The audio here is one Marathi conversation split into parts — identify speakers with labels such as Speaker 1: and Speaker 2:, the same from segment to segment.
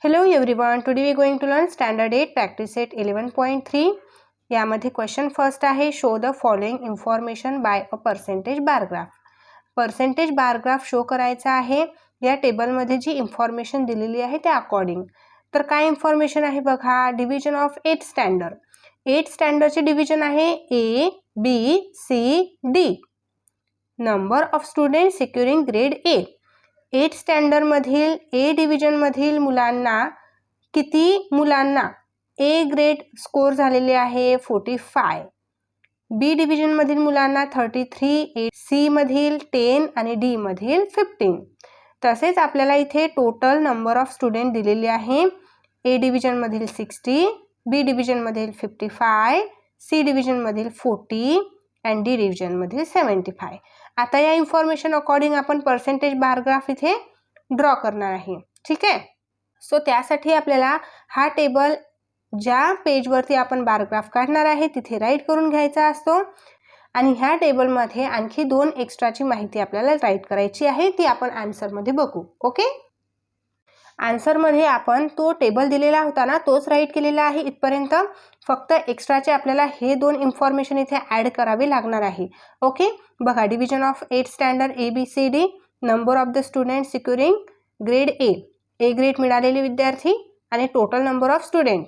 Speaker 1: Hello everyone, today we are going to learn Standard 8 Practice Set 11.3. यामध्ये क्वेश्चन फर्स्ट आहे, show the following information bye a percentage bar graph. Percentage bar graph show करायचा आहे. या टेबलमध्ये जी इन्फॉर्मेशन दिलेली आहे त्या अकॉर्डिंग. तर काय इन्फॉर्मेशन आहे बघा, डिव्हिजन ऑफ 8 स्टँडर्ड. 8 स्टँडर्डचे डिव्हिजन आहे A, B, C, D. Number of student securing grade A. 8 standard मधील ए डिव्हिजन मधील मुलांना किती मुलांना ए ग्रेड स्कोर झालेले आहे 45. बी डिव्हिजन मधील मुलांना 33, सी मधील 10 आणि डी मधील 15. तसेच आपल्याला इथे टोटल नंबर ऑफ स्टुडंट दिलेले आहे. ए डिव्हिजन मधील 60, बी डिव्हिजन मधील 55, सी डिव्हिजन मधील 40 आणि डी डिव्हिजन मधील 75. आता या इन्फॉर्मेशन अकॉर्डिंग आपण पर्सेंटेज बार ग्राफ इथे ड्रॉ करणार आहे. ठीक आहे. सो त्यासाठी आपल्याला हा टेबल ज्या पेजवरती आपण बार ग्राफ काढणार आहे तिथे राईट करून घ्यायचा असतो आणि ह्या टेबलमध्ये आणखी 2 एक्स्ट्राची माहिती आपल्याला राईट करायची आहे, ती आपण आन्सरमध्ये बघू. ओके. आन्सरमध्ये आपण तो टेबल दिलेला होता ना तोच राईट केलेला आहे इथपर्यंत. फक्त एक्स्ट्राचे आपल्याला हे 2 इन्फॉर्मेशन इथे ॲड करावे लागणार आहे. ओके. बघा, division of 8 standard ABCD, number of the student securing grade A grade मिळालेले विद्यार्थी आणि total number of student.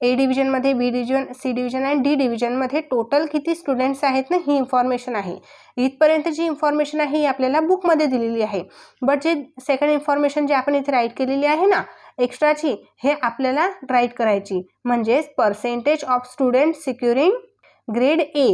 Speaker 1: A डिव्हिजनमध्ये, बी डिव्हिजन, सी डिव्हिजन आणि डी डिव्हिजनमध्ये टोटल किती स्टुडंट्स आहेत ना ही इन्फॉर्मेशन आहे. इथपर्यंत जी इन्फॉर्मेशन आहे ही आपल्याला बुकमध्ये दिलेली आहे. बट जे सेकंड इन्फॉर्मेशन जे आपण इथे राईट केलेली आहे ना एक्स्ट्राची, हे आपल्याला राईट करायची, म्हणजेच percentage of student securing grade A.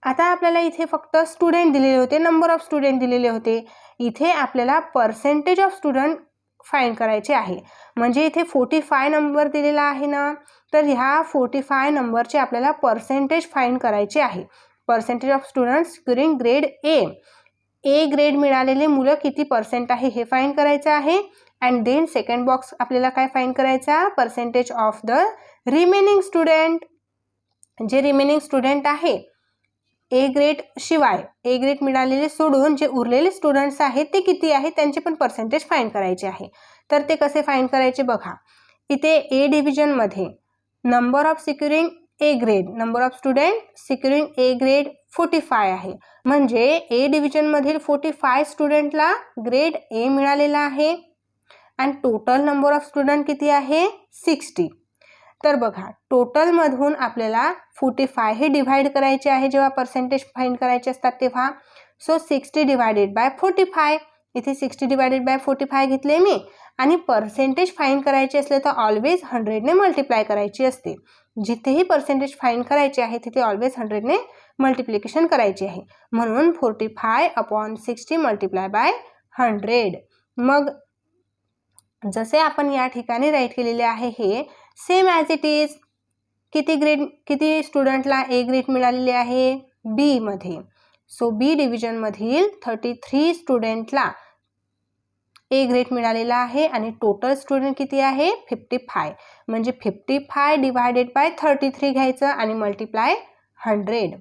Speaker 1: आता आपल्याला इथे फक्त स्टुडंट दिलेले होते, नंबर ऑफ स्टुडंट दिलेले होते. इथे आपल्याला पर्सेंटेज ऑफ स्टुडंट फाइंड करायचे आहे. म्हणजे इथे 45 नंबर दिलेला आहे ना, तर ह्या 45 नंबरचे आपल्याला पर्सेंटेज फाइंड करायचे आहे. Percentage of student securing grade A grade मिळालेले मुलं किती पर्सेंट आहे हे फाइंड करायचं आहे. अँड देन सेकंड बॉक्स आपल्याला काय फाइंड करायचा, percentage of the remaining student. जे रिमेनिंग स्टुडंट आहे ए ग्रेड शिवाय, ए ग्रेड मिळालेले सोडून जे उरलेले स्टुडंट्स आहेत ते किती आहेत त्यांचे पण पर्सेंटेज फाइंड करायचे आहे. तर ते कसे फाइंड करायचे बघा, इथे ए डिव्हिजनमध्ये number of securing A grade, number of student securing A grade 45 आहे. म्हणजे ए डिव्हिजनमधील 45 स्टुडंटला ग्रेड ए मिळालेला आहे आणि टोटल नंबर ऑफ स्टुडंट किती आहे 60. तर बघा, टोटलमधून आपल्याला 45 हे डिव्हाइड करायचे आहे जेव्हा पर्सेंटेज फाइंड करायचे असतात तेव्हा. So 60 divided by 45. इथे 60 डिवायडेड बाय 45 घेतले मी. आणि पर्सेंटेज फाइंड करायचे असले तर ऑलवेज 100ने मल्टिप्लाय करायची असते. जिथेही पर्सेंटेज फाइंड करायचे आहे तिथे ऑलवेज 100ने मल्टिप्लिकेशन करायचे आहे. म्हणून 45/60 मल्टिप्लाय बाय 100. मग जसे आपण या ठिकाणी राईट केलेले आहे हे सेम ॲज इट इज. किती स्टुडंटला ए ग्रेड मिळालेले आहे बी मध्ये. सो बी डिव्हिजनमधील 33 स्टुडंटला ए ग्रेड मिळालेला आहे आणि टोटल स्टुडंट किती आहे 55. म्हणजे 55 डिवायडेड बाय 33 घ्यायचं आणि multiply 100.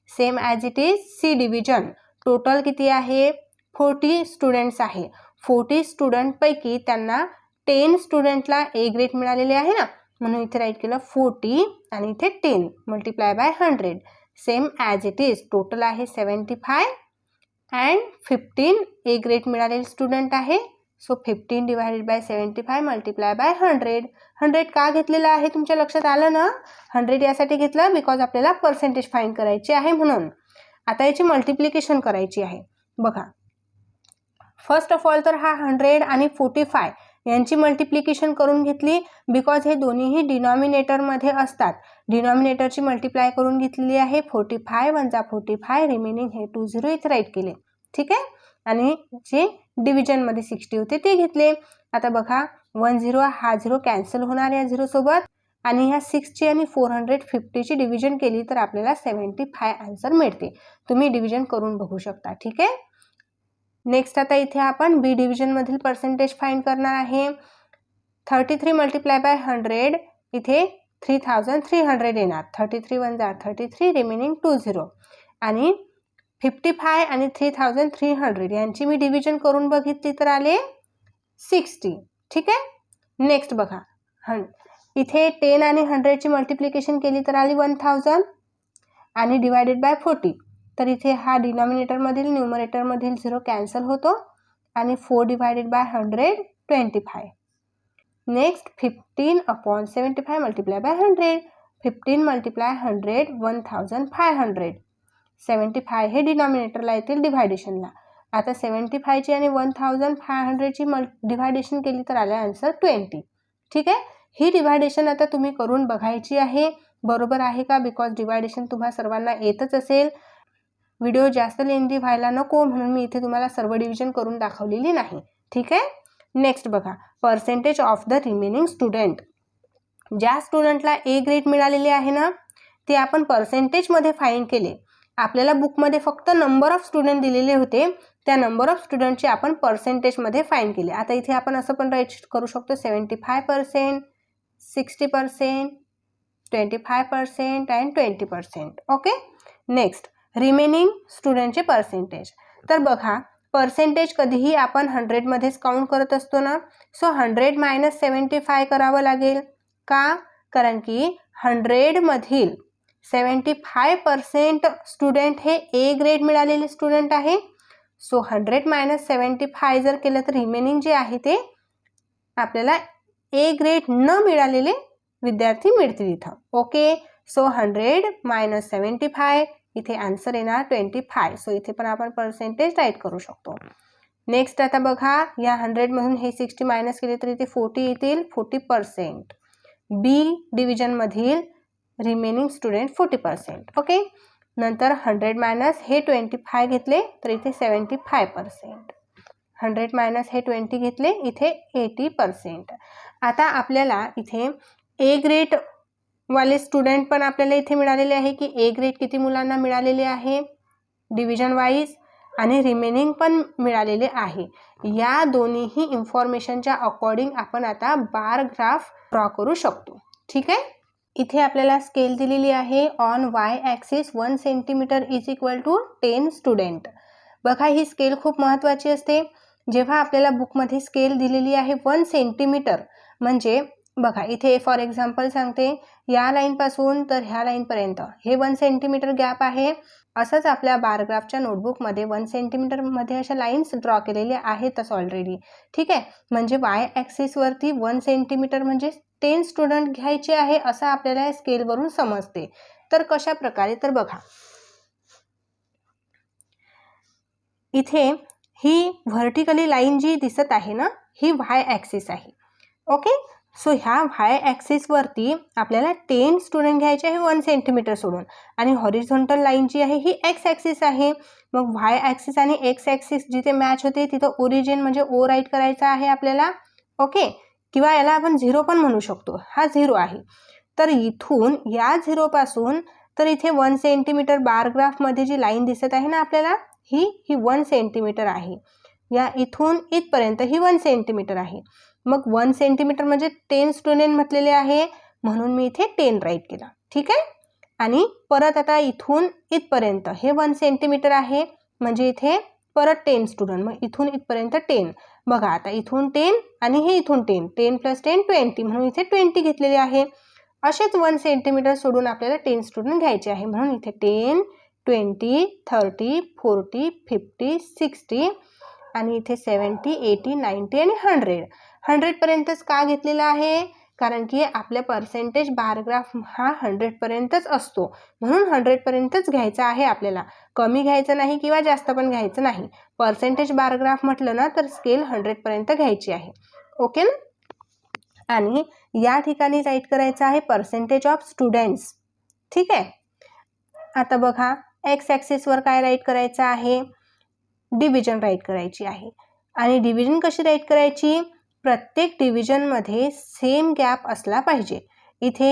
Speaker 1: Same as it is C division. Total किती आहे 40 स्टुडंट्स आहे. 40 स्टुडंटपैकी त्यांना 10 स्टुडंटला ए ग्रेड मिळालेले आहे ना, म्हणून इथे राईट केलं 40 आणि इथे 10 multiply by 100. Same as it is total आहे 75 अँड 15 ए ग्रेड मिळालेले स्टुडंट आहे. So 15 divided by 75 multiply by 100. 100 का घेतलेलं आहे तुमच्या लक्षात आलं ना. 100 यासाठी घेतलं बिकॉज आपल्याला पर्सेंटेज फाइंड करायची आहे म्हणून. आता याची मल्टिप्लिकेशन करायची आहे. बघा, फर्स्ट ऑफ ऑल तर हा 100 आणि 45 यांची मल्टिप्लिकेशन करून घेतली बिकॉज हे दोन्हीही डिनॉमिनेटरमध्ये असतात. डिनॉमिनेटरची मल्टिप्लाय करून घेतलेली आहे. 45 × 45 रिमेनिंग हे 20 इथे राईट केले. ठीक आहे. आणि जे डिव्हिजनमध्ये 60 होते ते घेतले. आता बघा 10 हा 0 कॅन्सल होणार या 0 सोबत आणि ह्या 6ची आणि 450ची डिव्हिजन केली तर आपल्याला 75 आन्सर मिळते. तुम्ही डिव्हिजन करून बघू शकता. ठीक आहे. नेक्स्ट आता इथे आपण बी डिव्हिजनमधील पर्सेंटेज फाइंड करणार आहे. 33 मल्टिप्लाय बाय 100 इथे 3300 येणार. 33 × 33 रिमेनिंग 20 आणि 55 आणि 3300 यांची मी डिव्हिजन करून बघितली तर आले 60. ठीक आहे. नेक्स्ट बघा, इथे 10 आणि 100ची मल्टिप्लिकेशन केली तर आली 1000 आणि डिवायडेड बाय 40. तर इथे हा डिनॉमिनेटरमधील न्यूमरेटरमधील 0 कॅन्सल होतो आणि 4 divided by 100 25. Next 15/75 multiply by 100. 15 multiply 100 1500. 75 हे डिनॉमिनेटरला येतील डिव्हायडेशनला. आता 75ची आणि 1500ची डिव्हायडेशन केली तर आले आन्सर 20. ठीक आहे. ही डिव्हायडेशन आता तुम्ही करून बघायची आहे, बरोबर आहे का, बिकॉज डिव्हायडेशन तुम्हा सर्वांना येतच असेल. व्हिडिओ जास्त लेंदी व्हायला नको म्हणून मी इथे तुम्हाला सर्व डिव्हिजन करून दाखवलेली नाही. ठीक आहे. नेक्स्ट बघा, percentage of the remaining student. ज्या स्टुडंटला ए ग्रेड मिळालेले आहे ना, ते आपण पर्सेंटेजमध्ये फाइंड केले. आपल्याला बुकमध्ये फक्त नंबर ऑफ स्टुडंट दिलेले होते, त्या नंबर ऑफ स्टुडंटचे आपण पर्सेंटेजमध्ये फाइंड केले. आता इथे आपण असं पण राईट करू शकतो 75%, 60%, 25% अँड 20%. ओके. नेक्स्ट रिमेनिंग स्टुडंटचे पर्सेंटेज. तर बघा, पर्सेंटेज कधीही आपण 100मध्येच काउंट करत असतो ना, सो 100 मायनस 75 करावं लागेल. का? कारण की 100मधील 75% स्टुडंट हे ए ग्रेड मिळालेले स्टुडंट आहे. सो 100 मायनस 75 जर केलं तर रिमेनिंग जे आहे ते आपल्याला ए ग्रेड न मिळालेले विद्यार्थी मिळतील इथं. ओके. सो 100 मायनस 75, इथे आन्सर येणार 25. सो इथे पण आपण पर्सेंटेज राईट करू शकतो. नेक्स्ट आता बघा, या 100मधून हे 60 मायनस केले तर इथे 40 येतील, 40%. बी डिव्हिजनमधील रिमेनिंग स्टुडंट 40%. ओके. नंतर 100 मायनस हे 25 घेतले तर इथे 75%. 100 मायनस हे 20 घेतले, इथे 80%. आता आपल्याला इथे ए ग्रेड वाले स्टुडंट पण आपल्याला इथे मिळालेले आहे की ए ग्रेड किती मुलांना मिळालेले आहे डिव्हिजन वाईज, आणि रिमेनिंग पण मिळालेले आहे. या दोन्हीही इन्फॉर्मेशनच्या अकॉर्डिंग आपण आता बार ग्राफ ड्रॉ करू शकतो. ठीक आहे. इथे आपल्याला स्केल दिलेली आहे. On Y axis 1 centimetre is equal to 10 student. बघा, ही स्केल खूप महत्त्वाची असते. जेव्हा आपल्याला बुकमध्ये स्केल दिलेली आहे 1 सेंटीमीटर, म्हणजे बघा इथे फॉर एक्झाम्पल सांगते, या लाईनपासून तर ह्या लाईनपर्यंत हे 1 सेंटीमीटर गॅप आहे. असंच आपल्या बारग्राफच्या नोटबुकमध्ये 1 सेंटीमीटरमध्ये अशा लाईन्स ड्रॉ केलेल्या आहेतच ऑलरेडी. ठीक आहे. म्हणजे वाय ॲक्सिसवरती 1 सेंटीमीटर म्हणजे 10 स्टुडंट घ्यायचे आहे असं आपल्याला या स्केलवरून समजते. तर कशा प्रकारे, तर बघा इथे ही व्हर्टिकली लाईन जी दिसत आहे ना, ही वाय ॲक्सिस आहे. ओके. सो ह्या वाय ॲक्सिसवरती आपल्याला 10 स्टुडंट घ्यायचे आहे 1 सेंटीमीटर सोडून, आणि हॉरिझॉन्टल लाईन जी आहे ही एक्स ॲक्सिस आहे. मग वाय ॲक्सिस आणि एक्स ॲक्सिस जिथे मॅच होते तिथं ओरिजिन म्हणजे ओ राईट करायचा आहे आपल्याला. ओके. किंवा याला आपण 0 पण म्हणू शकतो, हा 0 आहे. तर इथून या 0पासून तर इथे 1 सेंटीमीटर बारग्राफमध्ये जी लाईन दिसत आहे ना आपल्याला, ही 1 सेंटीमीटर आहे. या इथून इथपर्यंत ही 1 सेंटीमीटर आहे. मग 1 सेंटीमीटर म्हणजे 10 स्टुडंट म्हटलेले आहे, म्हणून मी इथे 10 राईट केला. ठीक आहे. आणि परत आता इथून इथपर्यंत हे 1 सेंटीमीटर आहे, म्हणजे इथे परत 10 स्टुडंट, मग इथून इथपर्यंत 10. बघा आता इथून 10 आणि हे इथून 10, 10 + 10 20, म्हणून इथे 20 घेतलेले आहे. असेच 1 सेंटीमीटर सोडून आपल्याला 10 स्टुडंट घ्यायचे आहे, म्हणून इथे 10, 20, 30, 40, 50, 60 आणि इथे 70, 80, 90 आणि 100. 100पर्यंतच का घेतलेला आहे? कारण की आपल्या पर्सेंटेज बारग्राफ हा 100पर्यंतच असतो, म्हणून 100पर्यंतच घ्यायचा आहे आपल्याला. कमी घ्यायचं नाही किंवा जास्त पण घ्यायचं नाही. पर्सेंटेज बारग्राफ म्हटलं ना तर स्केल 100पर्यंत घ्यायची आहे. ओके ना. आणि या ठिकाणी राईट करायचं आहे पर्सेंटेज ऑफ स्टुडंट्स. ठीक आहे. आता बघा, एक्स ॲक्सिसवर काय राईट करायचं आहे, डिव्हिजन राईट करायची आहे. आणि डिव्हिजन कशी राईट करायची, प्रत्येक डिव्हिजनमध्ये सेम गॅप असला पाहिजे. इथे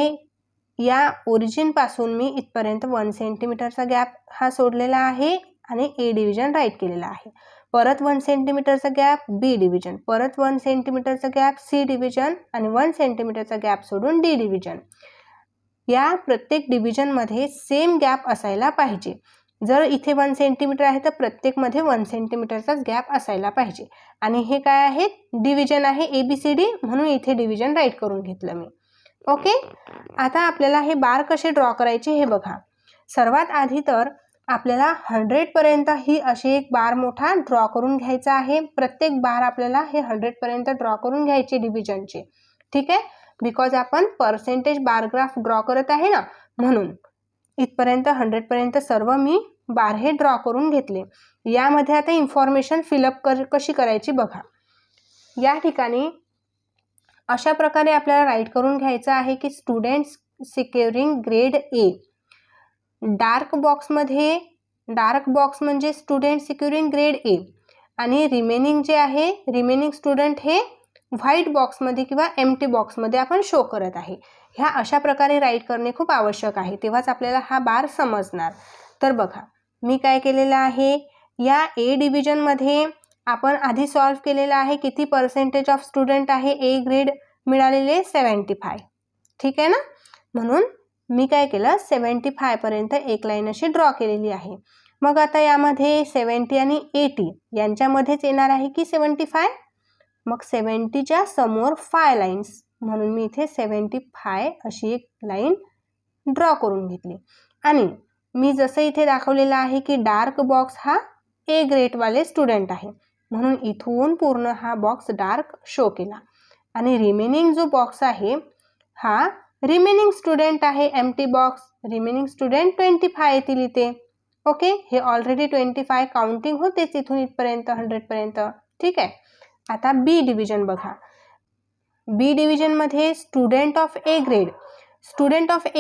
Speaker 1: या ओरिजिनपासून मी इथपर्यंत 1 सेंटीमीटरचा गॅप हा सोडलेला आहे आणि ए डिव्हिजन राईट केलेला आहे. परत 1 सेंटीमीटरचा गॅप बी डिव्हिजन, परत 1 सेंटीमीटरचा गॅप सी डिव्हिजन आणि 1 सेंटीमीटरचा गॅप सोडून डी डिव्हिजन. या प्रत्येक डिव्हिजनमध्ये सेम गॅप असायला पाहिजे. जर इथे 1 सेंटीमीटर आहे तर प्रत्येकमध्ये 1 सेंटीमीटरचाच गॅप असायला पाहिजे. आणि हे काय आहे, डिव्हिजन आहे ABCD, म्हणून इथे डिव्हिजन राईट करून घेतलं मी. ओके. आता आपल्याला हे बार कसे ड्रॉ करायचे हे बघा. सर्वात आधी तर आपल्याला 100 पर्यंत ही अशी एक बार मोठा ड्रॉ करून घ्यायचा आहे. प्रत्येक बार आपल्याला हे 100 पर्यंत ड्रॉ करून घ्यायचे डिव्हिजनचे. ठीक आहे, बिकॉज आपण पर्सेंटेज बार ग्राफ ड्रॉ करत आहे ना, म्हणून इथपर्यंत 100 पर्यंत सर्व मी बार हे ड्रॉ करून घेतले. यामध्ये आता इन्फॉर्मेशन फिलअप कशी करायची बघा. या ठिकाणी अशा प्रकारे आपल्याला राईट करून घ्यायचं आहे की students securing grade A. Dark box म्हणजे स्टुडंट सिक्युरिंग ग्रेड A, आणि रिमेनिंग जे आहे, रिमेनिंग स्टुडंट हे व्हाईट बॉक्समध्ये किंवा एम्प्टी बॉक्समध्ये आपण शो करत आहे. ह्या अशा प्रकारे राईट करणे खूप आवश्यक आहे, तेव्हाच आपल्याला हा बार समजणार. तर बघा मी काय केलेलं आहे, या A डिव्हिजनमध्ये आपण आधी सॉल्व्ह केलेलं आहे. किती पर्सेंटेज ऑफ स्टुडंट आहे A ग्रेड मिळालेले 75. ठीक आहे ना, म्हणून मी काय केलं 75 पर्यंत एक लाईन अशी ड्रॉ केलेली आहे. मग आता यामध्ये 70 आणि 80 यांच्यामध्येच येणार आहे की 75. मग 70च्या समोर 5 लाईन्स, म्हणून मी इथे 75 अशी एक लाईन ड्रॉ करून घेतली. आणि मी जसं इथे दाखवलेलं आहे की डार्क बॉक्स हा A ग्रेडवाले स्टुडंट आहे, म्हणून इथून पूर्ण हा बॉक्स डार्क शो केला. आणि रिमेनिंग जो बॉक्स आहे हा रिमेनिंग स्टुडंट आहे, एम्प्टी बॉक्स. रिमेनिंग स्टुडंट 25 येतील इथे. ओके, हे ऑलरेडी 25 काउंटिंग होतेच इथून इथपर्यंत 100 पर्यंत. ठीक आहे. आता B डिव्हिजन बघा. B डिव्हिजनमध्ये स्टुडंट ऑफ A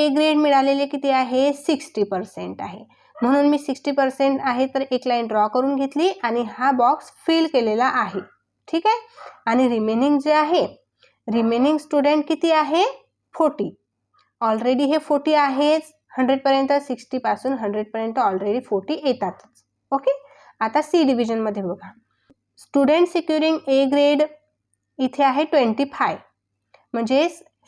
Speaker 1: ग्रेड मिळालेले किती आहे, 60% आहे, म्हणून मी 60% आहे तर एक लाईन ड्रॉ करून घेतली आणि हा बॉक्स फिल केलेला आहे. ठीक आहे. आणि रिमेनिंग जे आहे, रिमेनिंग स्टुडंट किती आहे, 40. ऑलरेडी हे 40 आहेच 100 पर्यंत. 60 पासून 100 पर्यंत ऑलरेडी 40 येतातच. ओके. आता C डिव्हिजनमध्ये बघा. स्टुडंट सिक्युरिंग A ग्रेड इथे आहे 25, म्हणजे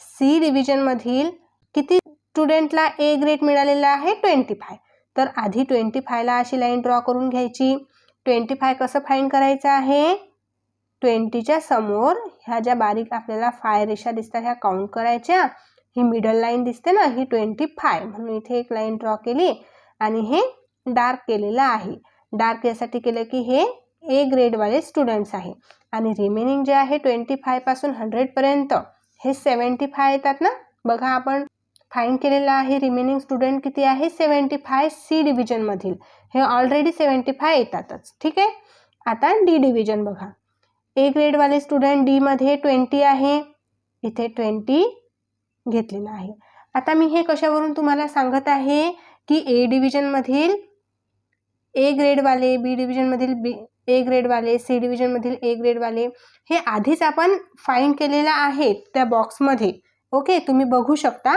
Speaker 1: C डिव्हिजनमधील किती स्टुडंटला A ग्रेड मिळालेला आहे, 25. तर आधी 25ला अशी लाईन ड्रॉ करून घ्यायची. 25 कसं फाईंड करायचं आहे, 20च्या समोर ह्या ज्या बारीक आपल्याला 5 रेषा दिसतात ह्या काउंट करायच्या. ही मिडल लाईन दिसते ना, ही 25, म्हणून इथे एक लाईन ड्रॉ केली आणि हे डार्क केलेलं आहे. डार्क यासाठी केलं की हे A ग्रेडवाले स्टुडंट्स आहे. आणि रिमेनिंग जे आहे 25 पासून 100 पर्यंत हे 75 येतात ना. बघा आपण फाईंड केलेलं आहे रिमेनिंग स्टुडंट किती आहे, 75 C डिव्हिजनमधील. हे ऑलरेडी 75 येतातच. ठीक आहे. आता D डिव्हिजन बघा. A ग्रेडवाले स्टुडंट D मध्ये 20 आहे, इथे 20 घेतलेलं आहे. आता मी हे कशावरून तुम्हाला सांगत आहे की A डिव्हिजनमधील A ग्रेडवाले, B डिव्हिजनमधील A ग्रेडवाले, C डिव्हिजनमधील A ग्रेडवाले हे आधीच आपण फाईंड केलेलं आहे त्या बॉक्समध्ये. ओके, तुम्ही बघू शकता.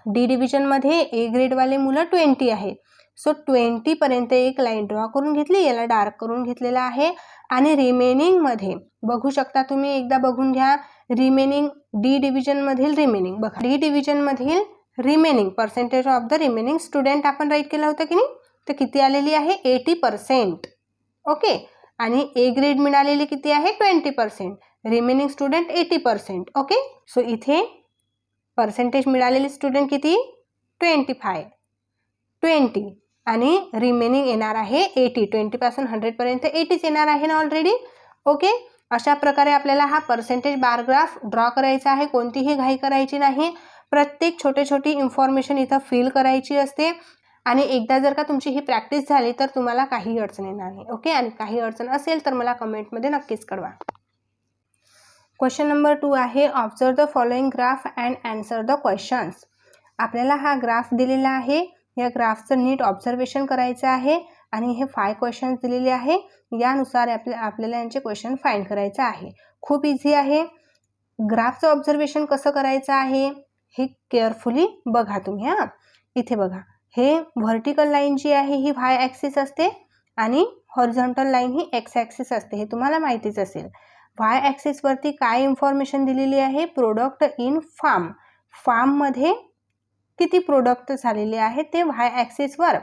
Speaker 1: D डिव्हिजनमध्ये A ग्रेडवाले मुलं 20 आहेत. सो 20 पर्यंत एक लाईन ड्रॉ करून घेतली, याला डार्क करून घेतलेला आहे. आणि रिमेनिंगमध्ये बघू शकता तुम्ही, एकदा बघून घ्या. रिमेनिंग D डिव्हिजनमधील रिमेनिंग बघा. D डिव्हिजनमधील remaining percentage of the remaining student आपण राईट केलं होतं की नाही, तर किती आलेली आहे, 80%. ओके. आणि A ग्रेड मिळालेली किती आहे, 20%. Remaining student 80%. ओके. सो इथे पर्सेंटेज मिळालेले स्टुडंट किती, 25, 20 आणि रिमेनिंग येणार आहे 80. 20 पासून 100 पर्यंत 80 येणार आहे ना ऑलरेडी. ओके. अशा प्रकारे आपल्याला हा पर्सेंटेज बार ग्राफ ड्रॉ करायचा आहे. कोणतीही घाई करायची नाही. प्रत्येक छोटी इन्फॉर्मेशन इथं फिल करायची असते. आणि एकदा जर का तुमची ही प्रॅक्टिस झाली तर तुम्हाला काही अडचण येणार नाही. ओके. आणि काही अडचण असेल तर मला कमेंटमध्ये नक्कीच कळवा. क्वेश्चन नंबर 2 आहे, observe the following graph and answer the questions. आपल्याला हा ग्राफ दिलेला आहे, या ग्राफचं नीट ऑब्झर्वेशन करायचं आहे आणि हे 5 क्वेश्चन्स दिलेले आहे. यानुसार आपल्याला यांचे क्वेश्चन फाइंड करायचं आहे. खूप इझी आहे. ग्राफचं ऑब्झर्वेशन कसं करायचं आहे हे केअरफुली बघा तुम्ही. हां, इथे बघा, हे व्हर्टिकल लाईन जी आहे ही y ॲक्सिस असते आणि हॉरिझॉन्टल लाईन ही x ॲक्सिस असते. हे तुम्हाला माहितीच असेल. y ॲक्सिसवरती काय इन्फॉर्मेशन दिलेली आहे, प्रोडक्ट इन फार्ममध्ये किती प्रोडक्ट झालेले आहेत ते y ॲक्सिसवर,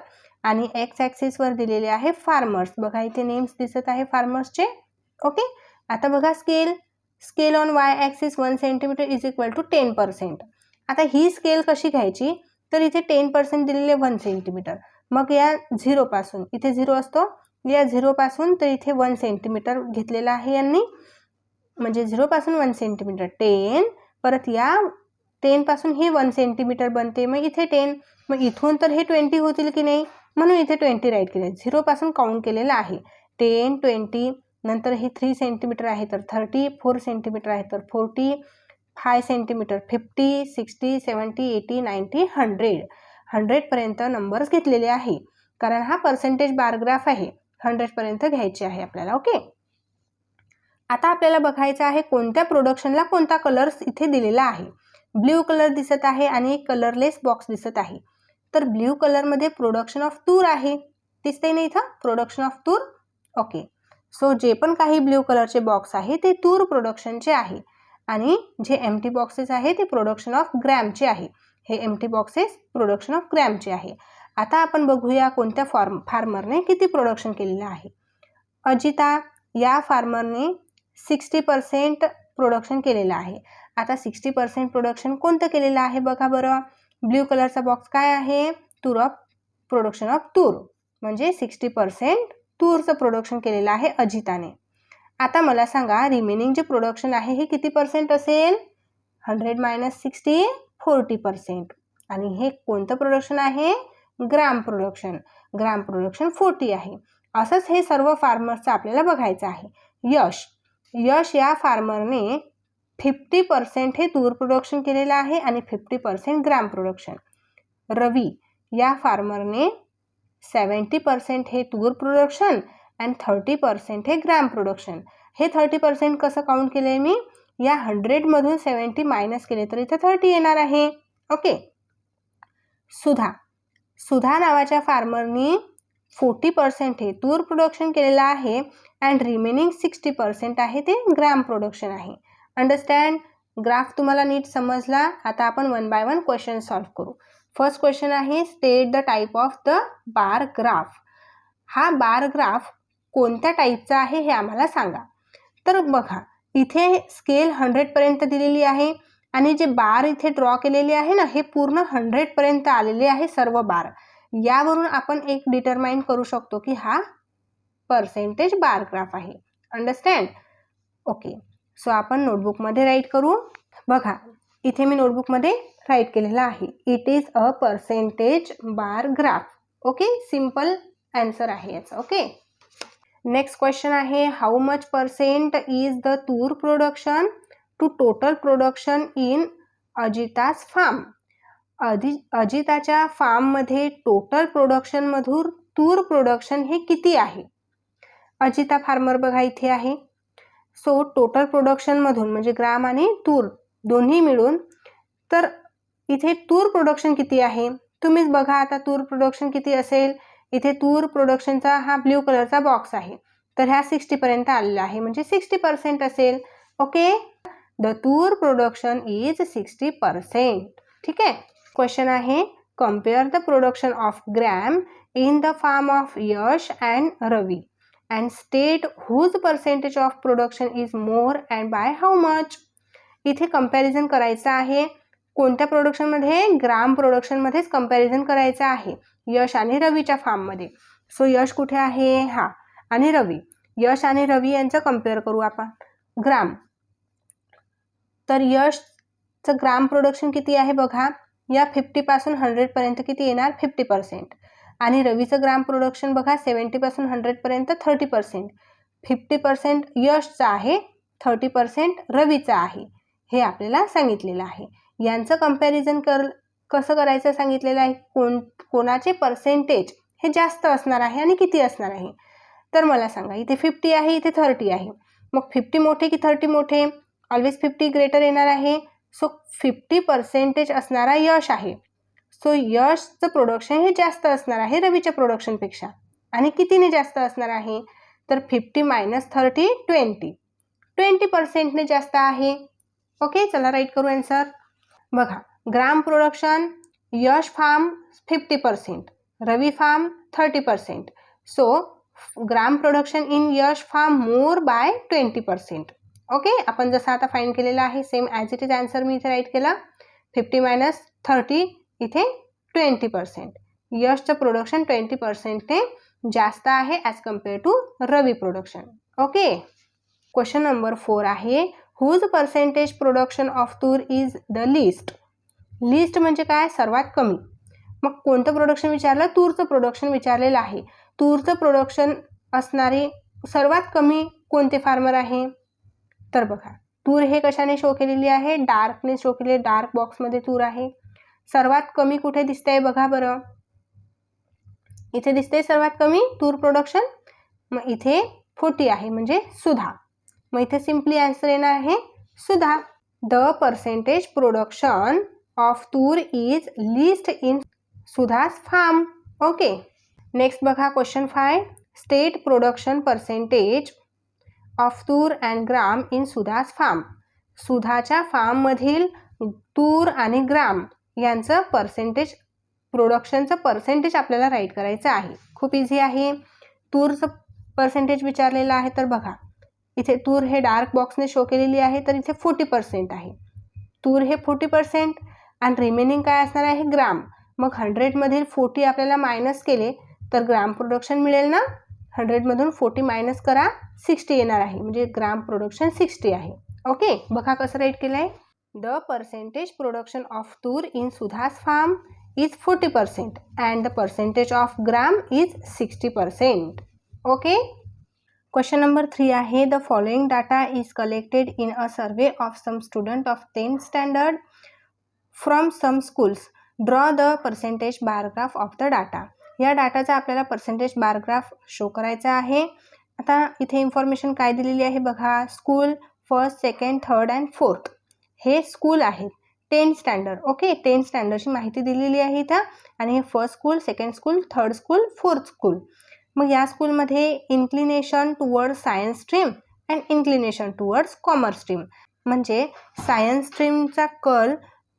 Speaker 1: आणि एक्स ॲक्सिसवर दिलेले आहे फार्मर्स. बघा इथे नेम्स दिसत आहे फार्मर्सचे. ओके, आता बघा scale on Y axis 1 centimetre is equal to 10%. आता ही स्केल कशी घ्यायची, तर इथे 10% दिलेले 1 सेंटीमीटर. मग या 0 पासून, इथे 0 असतो, या 0 पासून तर इथे 1 सेंटीमीटर घेतलेला आहे यांनी, म्हणजे 0 पासून 1 सेंटीमीटर 10, परत या 10 पासून हे 1 सेंटीमीटर बनते, मग इथे 10, मग इथून तर हे 20 होतील की नाही, म्हणून इथे 20 राईट केले. 0 पासून काउंट केलेलं आहे 10, 20, नंतर हे 3 सेंटीमीटर आहे तर 30, 4 सेंटीमीटर आहे तर 40, 5 सेंटीमीटर 50, 60, 70, 80, 90, 100 पर्यंत नंबर्स घेतलेले आहे, कारण हा पर्सेंटेज बार ग्राफ आहे. 100 पर्यंत घ्यायचे आहे आपल्याला. ओके, आता आपल्याला बघायचं आहे कोणत्या प्रोडक्शनला कोणता कलर्स इथे दिलेला आहे. ब्ल्यू कलर दिसत आहे आणि एक कलरलेस बॉक्स दिसत आहे. तर ब्ल्यू कलरमध्ये प्रोडक्शन ऑफ तूर आहे, दिसते ना इथं प्रोडक्शन ऑफ तूर. ओके, सो जे पण काही ब्ल्यू कलरचे बॉक्स आहे ते तूर प्रोडक्शनचे आहे आणि जे एम्प्टी बॉक्सेस आहे ते प्रोडक्शन ऑफ ग्रॅमचे आहे. हे एम्प्टी बॉक्सेस प्रोडक्शन ऑफ ग्रॅमचे आहे. आता आपण बघूया कोणत्या फार्मरने किती प्रोडक्शन केलेलं आहे. अजिता या फार्मरने 60% प्रोडक्शन केलेलं आहे. आता 60% प्रोडक्शन कोणतं केलेलं आहे बघा बरं. ब्ल्यू कलरचा बॉक्स काय आहे, प्रोडक्शन ऑफ तूर, म्हणजे 60% तूरचं प्रोडक्शन केलेलं आहे अजिताने. आता मला सांगा रिमेनिंग जे प्रोडक्शन आहे हे किती पर्सेंट असेल. 100 - 60 40%. आणि हे कोणतं प्रोडक्शन आहे, ग्राम प्रोडक्शन. ग्राम प्रोडक्शन 40 आहे. असंच हे सर्व फार्मर्सचं आपल्याला बघायचं आहे. यश या फार्मरने 50% हे तूर प्रोडक्शन केलेलं आहे आणि 50% ग्राम प्रोडक्शन. रवी या फार्मरने 70% हे तूर प्रोडक्शन आणि 30% हे ग्राम प्रोडक्शन. हे 30% कसं काउंट केलं आहे मी, या 100मधून 70 मायनस केले तर इथे 30 येणार आहे. ओके, सुधा नावाच्या फार्मरनी 40% हे तूर प्रोडक्शन केलेलं आहे अँड रिमेनिंग 60% आहे ते ग्राम प्रोडक्शन आहे. अंडरस्टँड. ग्राफ तुम्हाला नीट समजला. आता आपण 1 बाय 1 क्वेश्चन सॉल्व्ह करू. फर्स्ट क्वेश्चन आहे state the type of the bar graph. हा बार ग्राफ कोणत्या टाईपचा आहे हे आम्हाला सांगा. तर बघा इथे स्केल 100 पर्यंत दिलेली आहे आणि जे बार इथे ड्रॉ केलेले आहे ना, हे पूर्ण 100 पर्यंत आलेले आहे सर्व बार. यावरून आपण एक डिटरमाइन करू शकतो की हा पर्सेंटेज बार ग्राफ आहे. अंडरस्टँड. ओके, सो आपण नोटबुकमध्ये राईट करू. बघा इथे मी नोटबुकमध्ये राईट केलेलं आहे. It is a percentage bar graph. Okay, simple answer आहे याचा. ओके, नेक्स्ट क्वेश्चन आहे how much percent is the toor production to total production in Ajita's farm. अजिताच्या फार्ममध्ये टोटल प्रोडक्शनमधून तूर प्रोडक्शन हे किती आहे. अजिता फार्मर बघा इथे आहे. सो टोटल प्रोडक्शनमधून म्हणजे ग्राम आणि तूर दोन्ही मिळून, तर इथे तूर प्रोडक्शन किती आहे तुम्हीच बघा. आता तूर प्रोडक्शन किती असेल, इथे तूर प्रोडक्शनचा हा ब्ल्यू कलरचा बॉक्स आहे, तर ह्या 60 पर्यंत आलेला आहे म्हणजे 60% असेल. Okay, the toor production is 60%. ठीक आहे. क्वेश्चन आहे compare the production of gram in the farm of Yash and Ravi and state whose percentage of production is more and by how much. इथे कंपॅरिझन करायचं आहे. कोणत्या प्रोडक्शनमध्ये, ग्राम प्रोडक्शनमध्येच कंपॅरिझन करायचं आहे यश आणि रवीच्या फार्ममध्ये. सो यश कुठे आहे, हा, आणि रवी. यश आणि रवी यांचं कम्पेअर करू आपण. ग्राम, तर यशचं ग्राम प्रोडक्शन किती आहे बघा. या 50 पासून 100 पर्यंत किती येणार, 50%. आणि रवीचं ग्राम प्रोडक्शन बघा 70 पासून 100 पर्यंत 30%. 50% यशचा आहे, 30% रवीचा आहे, हे आपल्याला सांगितलेलं आहे. यांचं कंपॅरिझन कसं करायचं सांगितलेलं आहे. कोणाचे पर्सेंटेज हे जास्त असणार आहे आणि किती असणार आहे. तर मला सांगा इथे 50 आहे, इथे 30 आहे, मग 50 मोठे की 30 मोठे. ऑलवेज 50 ग्रेटर येणार आहे. सो 50% असणारा यश आहे. सो यशचं प्रोडक्शन हे जास्त असणार आहे रवीच्या प्रोडक्शनपेक्षा. आणि कितीने जास्त असणार आहे, तर 50 - 30 20%ने जास्त आहे. ओके, चला राईट करू आन्सर. बघा ग्राम production Yash form 50%, Ravi farm 30%. So gram production in Yash farm more by 20%. Okay, आपण जसं आता फाइंड केलेलं आहे same as it is answer मी इथे राईट केला. 50 मायनस 30 इथे 20%. यशचं प्रोडक्शन 20%ने जास्त आहे as compare to Ravi production. Okay, question number 4 आहे whose percentage production of toor is the least. Least म्हणजे काय, सर्वात कमी. मग कोणतं प्रोडक्शन विचारलं, तूरचं प्रोडक्शन विचारलेलं आहे. तूरचं प्रोडक्शन असणारी सर्वात कमी कोणते फार्मर आहे, तर बघा तूर हे कशाने शो केलेली आहे, डार्कने शो केलेली, डार्क बॉक्समध्ये तूर आहे. सर्वात कमी कुठे दिसतंय बघा बरं, इथे दिसतंय सर्वात कमी तूर प्रोडक्शन. मग इथे 40 आहे म्हणजे सुधा. मग इथे सिम्पली आन्सर येणार आहे Sudha. The percentage production of toor is least in Sudha's farm. Okay, next बघा question 5. State production percentage of toor and gram in Sudha's farm. सुधाच्या फार्ममधील तूर आणि ग्राम यांचं पर्सेंटेज, प्रोडक्शनचं पर्सेंटेज आपल्याला राईट करायचं आहे. खूप इझी आहे. तूरचं पर्सेंटेज विचारलेलं आहे तर बघा इथे तूर हे डार्क बॉक्सने शो केलेली आहे तर इथे 40% आहे. तूर हे 40% आणि रिमेनिंग काय असणार आहे ग्राम. मग 100मधील 40 आपल्याला मायनस केले तर ग्राम प्रोडक्शन मिळेल ना. 100मधून 40 मायनस करा 60 येणार आहे म्हणजे ग्राम प्रोडक्शन 60 आहे. ओके, बघा कसं राईट केलं आहे. The percentage production of tur in Sudha's farm is 40% and the percentage of gram is 60%. Okay, question number 3 आहे the following data is collected in a survey of some student of 10th standard from some schools. Draw the percentage bar graph of the data. या डाटाचा आपल्याला पर्सेंटेज बार ग्राफ शो करायचा आहे. आता इथे इन्फॉर्मेशन काय दिलेली आहे बघा, school 1st, 2nd, 3rd and 4th हे स्कूल आहेत 10th स्टँडर्ड. ओके, 10th स्टँडर्डची माहिती दिलेली आहे इथं. आणि हे 1st school, 2nd school, 3rd school, 4th school. मग या स्कूलमध्ये inclination toward science stream and inclination towards commerce stream म्हणजे सायन्स स्ट्रीमचा कल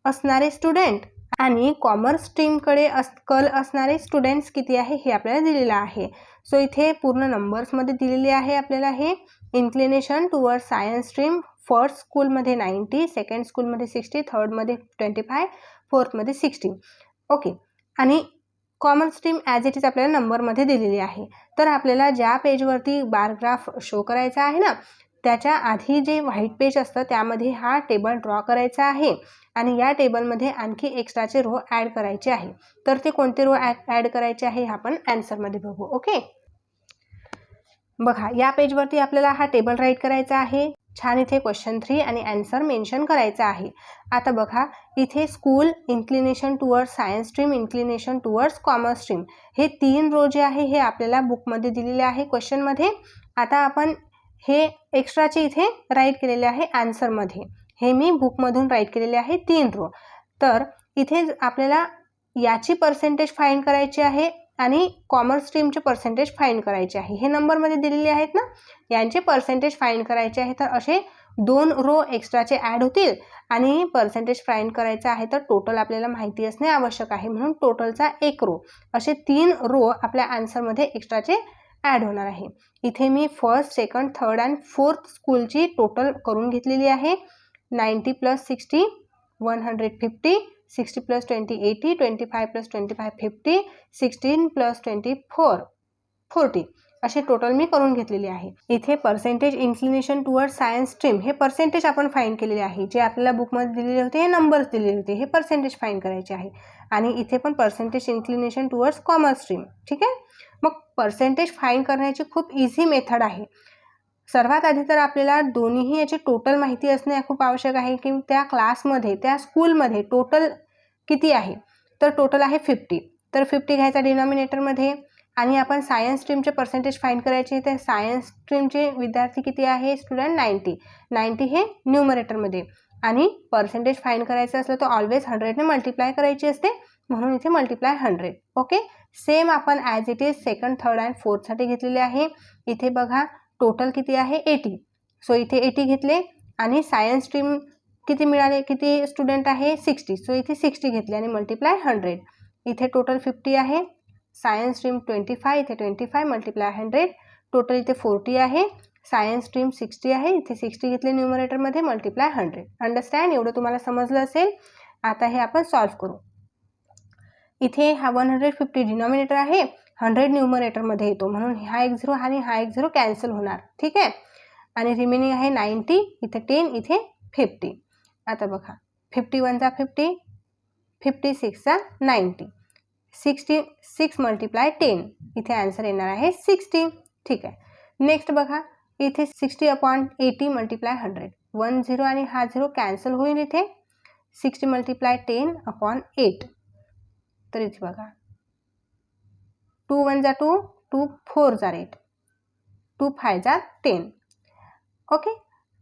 Speaker 1: असणारे स्टुडंट आणि कॉमर्स स्ट्रीमकडे कल असणारे स्टुडंट्स किती आहे हे आपल्याला दिलेलं आहे. सो इथे पूर्ण नंबर्समध्ये दिलेले आहे आपल्याला हे. Inclination toward science stream 1st स्कूलमध्ये 90, 2nd स्कूलमध्ये 60, 3rdमध्ये 25, 4thमध्ये 16. ओके, आणि commerce stream as it is आपल्याला नंबरमध्ये दिलेली आहे. तर आपल्याला ज्या पेजवरती बार ग्राफ शो करायचा आहे ना त्याच्या आधी जे व्हाईट पेज असतं त्यामध्ये हा टेबल ड्रॉ करायचा आहे आणि या टेबलमध्ये आणखी एक्स्ट्राचे रो ॲड करायचे आहे. तर ते कोणते रो ॲड करायचे आहे हे आपण ॲन्सरमध्ये बघू. ओके, बघा या पेजवरती आपल्याला हा टेबल राईट करायचा आहे. छान इथे क्वेश्चन 3 आणि ॲन्सर मेन्शन करायचा आहे. आता बघा इथे school, inclination towards science stream, inclination towards commerce stream हे 3 रो जे आहे हे आपल्याला बुकमध्ये दिलेले आहे क्वेश्चनमध्ये. आता आपण हे एक्स्ट्राचे इथे राईट केलेले आहे आन्सरमध्ये. हे मी बुकमधून राईट केलेले आहे 3 रो. तर इथे आपल्याला याची पर्सेंटेज फाइंड करायची आहे आणि कॉमर्स स्ट्रीमचे पर्सेंटेज फाइंड करायचे आहे. हे नंबरमध्ये दिलेले आहेत ना, यांचे पर्सेंटेज फाइंड करायचे आहे. तर असे 2 रो एक्स्ट्राचे ॲड होतील आणि पर्सेंटेज फाइंड करायचं आहे तर टोटल आपल्याला माहिती असणे आवश्यक आहे म्हणून टोटलचा 1 रो. असे 3 रो आपल्या आन्सरमध्ये एक्स्ट्राचे ॲड होणार आहे. इथे मी 1st, 2nd, 3rd and 4th स्कूलची total करून घेतलेली आहे. 90 + 60 150, 60 + 20 80, 25 + 25 50, 16 + 24 40 असे टोटल मी करून घेतलेली आहे. इथे percentage inclination toward science stream हे पर्सेंटेज आपण फाइंड केलेले आहे. जे आपल्याला बुकमध्ये दिलेले होते हे नंबर्स दिलेले होते हे पर्सेंटेज फाइंड करायचे आहे. आणि इथे पण percentage inclination towards commerce stream. ठीक आहे, मग पर्सेंटेज फाइंड करण्याची खूप इझी मेथड आहे. सर्वात आधी तर आपल्याला दोन्हीही याची टोटल माहिती असणे खूप आवश्यक आहे की त्या क्लासमध्ये त्या स्कूलमध्ये टोटल किती आहे. तर टोटल आहे 50. तर 50 घ्यायचा डिनॉमिनेटरमध्ये आणि आपण सायन्स स्ट्रीमचे पर्सेंटेज फाइंड करायचे. तर सायन्स स्ट्रीमचे विद्यार्थी किती आहे स्टुडंट 90 हे न्यूमरेटरमध्ये आणि पर्सेंटेज फाइंड करायचं असलं तर ऑलवेज 100ने मल्टिप्लाय करायची असते म्हणून इथे मल्टिप्लाय 100. ओके, सेम आपण as it is 2nd, 3rd and 4th साठी घेतलेले आहे. इथे बघा टोटल किती आहे 80. सो इथे 80 घेतले आणि सायन्स स्ट्रीम किती मिळाले, किती स्टुडंट आहे 60. सो इथे 60 घेतले आणि मल्टिप्लाय 100. इथे टोटल 50 आहे. सायन्स स्ट्रीम 25, इथे 25 मल्टिप्लाय 100, टोटल इथे 40 आहे. सायन्स स्ट्रीम 60 आहे, इथे 60 घेतले न्यूमरेटरमध्ये, मल्टिप्लाय 100. अंडरस्टँड? एवढं तुम्हाला समजलं असेल. आता हे आपण सॉल्व्ह करू. इथे हा 150 डिनॉमिनेटर आहे, 100 न्यूमरेटरमध्ये येतो, म्हणून हा एक 0 आणि हा एक 0 कॅन्सल होणार. ठीक आहे. आणि रिमेनिंग आहे 90, इथे 10, इथे 50. आता बघा, 51 चा 50, 56 चा 90, 66 मल्टिप्लाय 10, इथे आन्सर येणार आहे 60. ठीक आहे. नेक्स्ट बघा, इथे 60/80 मल्टिप्लाय 100, 1 0 आणि हा 0 कॅन्सल होईल. इथे 60 मल्टिप्लाय 10/8. तर इथे बघा, 2 1 जा 2, 2 4 जा 8, 2 5 जा 10. ओके.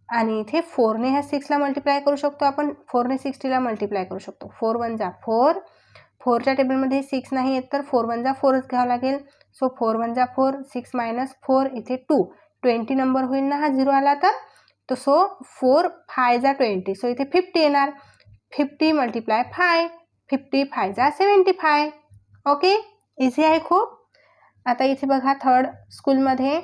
Speaker 1: आणि इथे 4 ने ह्या 6 ला मल्टिप्लाय करू शकतो आपण, 4 ने 60 ला मल्टिप्लाय करू शकतो. 4 1 जा 4, 4च्या टेबलमध्ये 6 नाही येत, तर 4 1 जा 4च घ्यावं लागेल. सो 4 1 जा 4, 6 मायनस 4, इथे 2, 20 नंबर होईल ना हा 0 आला तर. सो 4 5 जा 20, सो इथे 50 येणार. 50 मल्टिप्लाय 5, 50 5 जा 75. ओके, इझी आहे खूप. आता इथे बघा, थर्ड स्कूलमध्ये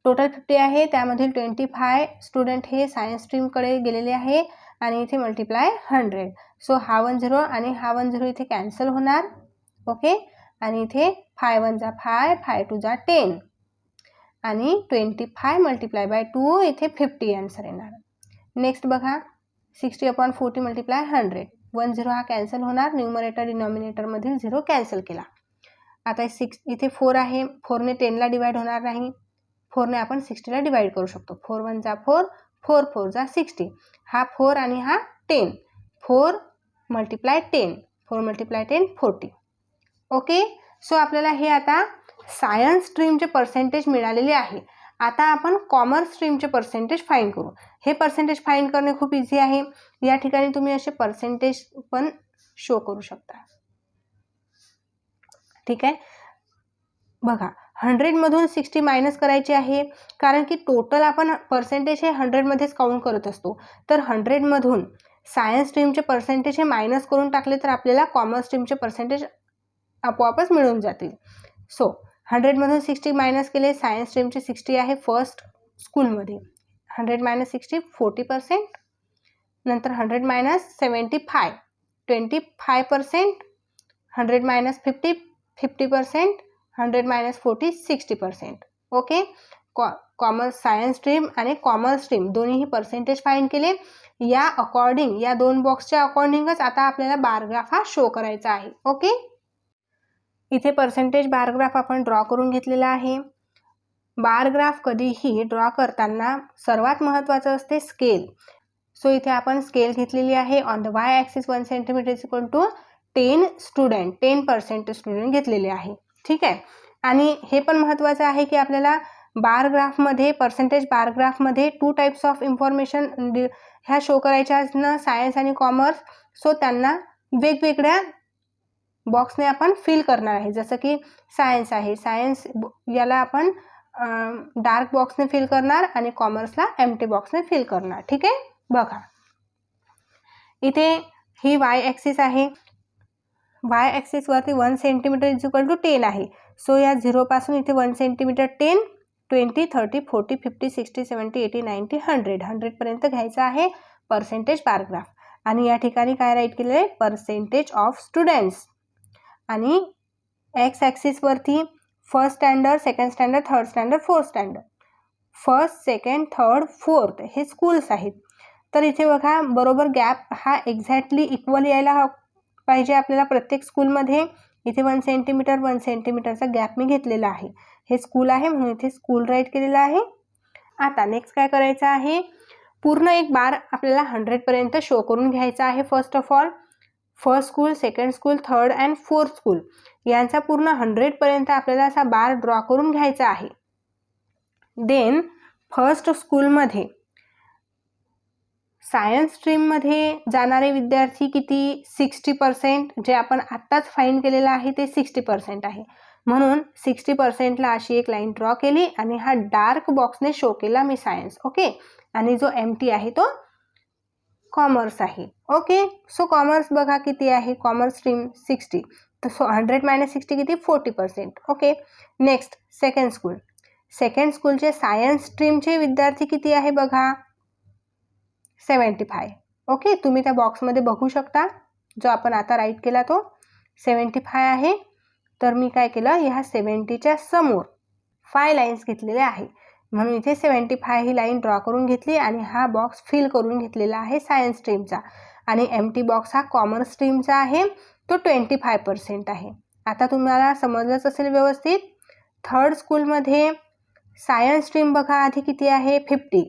Speaker 1: टोटल 50 आहे, त्यामधील 25 स्टुडंट हे सायन्स स्ट्रीमकडे गेलेले आहे आणि इथे मल्टिप्लाय 100. सो हा 1 0 आणि हा 1 0 इथे कॅन्सल होणार. ओके. आणि इथे 5 1 जा 5, 5 2 जा 10 आणि 25 मल्टिप्लाय बाय 2, इथे 50 आन्सर येणार. नेक्स्ट बघा, 60/40 मल्टिप्लाय 100, 1 0 हा कॅन्सल होणार, न्यूमरेटर डिनॉमिनेटरमधील 0 कॅन्सल केला. आता इथे 4 आहे, 4 ने 10 ला डिवाइड होणार नाही, 4 ने आपण 60 ला डिवाइड करू शकतो. 4 1 जा 4, 4 4 जा 60, हा 4 आणि हा 10, 4 मल्टिप्लाय 10, 4 मल्टिप्लाय 10 40. ओके. सो आपल्याला हे आता सायन्स स्ट्रीमचे पर्सेंटेज मिळालेले आहे. आता आपण कॉमर्स स्ट्रीमचे पर्सेंटेज फाइंड करू. हे पर्सेंटेज फाइंड करणे खूप इझी आहे. या ठिकाणी तुम्ही असे पर्सेंटेज पण शो करू शकता. ठीक आहे. बघा, 100 मधून 60 मायनस करायचे आहे, कारण की टोटल आपण पर्सेंटेज हे 100 मध्येच काउंट करत असतो. तर 100 मधून सायन्स स्ट्रीमचे पर्सेंटेज हे मायनस करून टाकले तर आपल्याला कॉमर्स स्ट्रीमचे पर्सेंटेज आपोआपच मिळून जातील. सो 100 मधून 60 मायनस केले, सायन्स स्ट्रीमचे 60 आहे फर्स्ट स्कूलमध्ये. 100 मायनस 60 40%. नंतर 100 minus 75 25%. 100 minus 50 50%. 100 minus 40 60%. Okay. Commerce science stream आणि कॉमर्स स्ट्रीम दोन्हीही पर्सेंटेज फाइंड केले. या अकॉर्डिंग, या दोन बॉक्सच्या अकॉर्डिंगच आता आपल्याला बारग्राफ हा शो करायचा आहे. ओके. इथे पर्सेंटेज बारग्राफ आपण ड्रॉ करून घेतलेला आहे. बारग्राफ कधीही ड्रॉ करताना सर्वात महत्त्वाचं असते स्केल. सो इथे आपण स्केल घेतलेली आहे. On the Y axis 1 centimetre is equal to 10 student, 10% student घेतलेले आहे. ठीक आहे. आणि हे पण महत्त्वाचं आहे की आपल्याला बारग्राफमध्ये, पर्सेंटेज बारग्राफमध्ये 2 टाईप्स ऑफ इन्फॉर्मेशन ह्या शो करायच्या असणं, सायन्स आणि कॉमर्स. सो त्यांना वेगवेगळ्या बॉक्सने आपण फिल करणार आहे. जसं की सायन्स आहे, सायन्स याला आपण डार्क बॉक्सने फिल करणार आणि कॉमर्सला एम्प्टी बॉक्सने फिल करणार. ठीक आहे. बघा, इथे ही वाय ॲक्सिस आहे. वाय ॲक्सिसवरती 1 सेंटीमीटर इज इक्वल टू 10 आहे. सो या 0 पासून इथे 1 सेंटीमीटर 10, 20 30 40 50 60 70 80 90 100 100पर्यंत घ्यायचं आहे पर्सेंटेज बारग्राफ. आणि या ठिकाणी काय राईट केलेलं आहे, पर्सेंटेज ऑफ स्टुडंट्स. आणि एक्स ॲक्सिसवरती first standard, second standard, third standard, fourth standard, first second third fourth हे स्कूल्स आहेत. तर इथे बघा, बरोबर गॅप हा एक्झॅक्टली इक्वल यायला पाहिजे आपल्याला प्रत्येक स्कूलमध्ये. इथे 1 सेंटीमीटर 1 सेंटीमीटरचा गॅप मी घेतलेला आहे. हे स्कूल आहे म्हणून इथे स्कूल राईट केलेलं आहे. आता नेक्स्ट काय करायचं आहे, पूर्ण एक बार आपल्याला 100पर्यंत शो करून घ्यायचा आहे. First of all first school, second school, third and fourth school यांचा पूर्ण 100पर्यंत आपल्याला असा बार ड्रॉ करून घ्यायचा आहे. देन फर्स्ट स्कूलमध्ये सायन्स स्ट्रीममध्ये जाणारे विद्यार्थी किती, 60%, जे आपण आत्ताच फाइंड केलेलं आहे ते 60% आहे. म्हणून 60%ला अशी एक लाईन ड्रॉ केली आणि हा डार्क बॉक्सने शो केला मी सायन्स. ओके. आणि जो एम्प्टी आहे तो कॉमर्स आहे. ओके. सो कॉमर्स बघा किती आहे, कॉमर्स स्ट्रीम 60. तर 100 मायनस 60 किती 40%. Okay. Next second school. Second स्कूलचे सायन्स स्ट्रीमचे विद्यार्थी किती आहे बघा 75. ओके. तुम्ही त्या बॉक्समध्ये बघू शकता जो आपण आता राईट केला तो 75 आहे. तर मी काय केलं ह्या 70च्या समोर 5 लाईन्स घेतलेल्या आहे म्हणून इथे 75 ही लाईन ड्रॉ करून घेतली आणि हा बॉक्स फिल करून घेतलेला आहे सायन्स स्ट्रीमचा आणि एम्प्टी बॉक्स हा कॉमर्स स्ट्रीमचा आहे तो 25% आहे. आता तुम्हाला समजलंच असेल व्यवस्थित. थर्ड स्कूलमध्ये सायन्स स्ट्रीम बघा आधी किती आहे 50.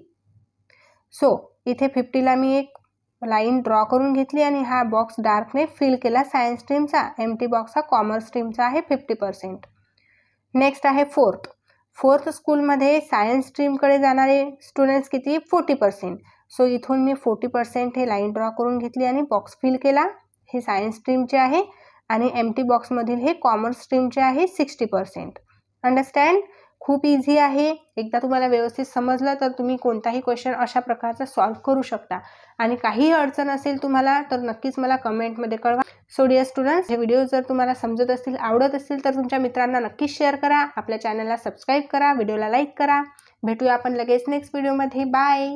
Speaker 1: सो इथे 50ला मी एक लाईन ड्रॉ करून घेतली आणि हा बॉक्स डार्कने फिल केला सायन्स स्ट्रीमचा. एम्प्टी बॉक्स हा कॉमर्स स्ट्रीमचा आहे 50%. नेक्स्ट आहे फोर्थ स्कूलमध्ये सायन्स स्ट्रीमकडे जाणारे स्टुडंट्स किती 40%. सो इथून मी 40% हे लाईन ड्रॉ करून घेतली आणि बॉक्स फिल केला. हे सायन्स स्ट्रीमचे आहे आणि एम्प्टी बॉक्समधील हे कॉमर्स स्ट्रीमचे आहे 60%. अंडरस्टँड. खूप इझी आहे. एकदा तुम्हाला व्यवस्थित समजलं तर तुम्ही कोणताही क्वेश्चन अशा प्रकारचा सॉल्व्ह करू शकता आणि काहीही अडचण असेल तुम्हाला तर नक्कीच मला कमेंटमध्ये कळवा. सो डिअर स्टुडंट्स, हे व्हिडिओ जर तुम्हाला समजत असतील आवडत असतील तर तुमच्या मित्रांना नक्कीच शेअर करा. आपल्या चॅनलला सबस्क्राईब करा. व्हिडिओला लाईक करा. भेटूया आपण लगेच नेक्स्ट व्हिडिओमध्ये. बाय.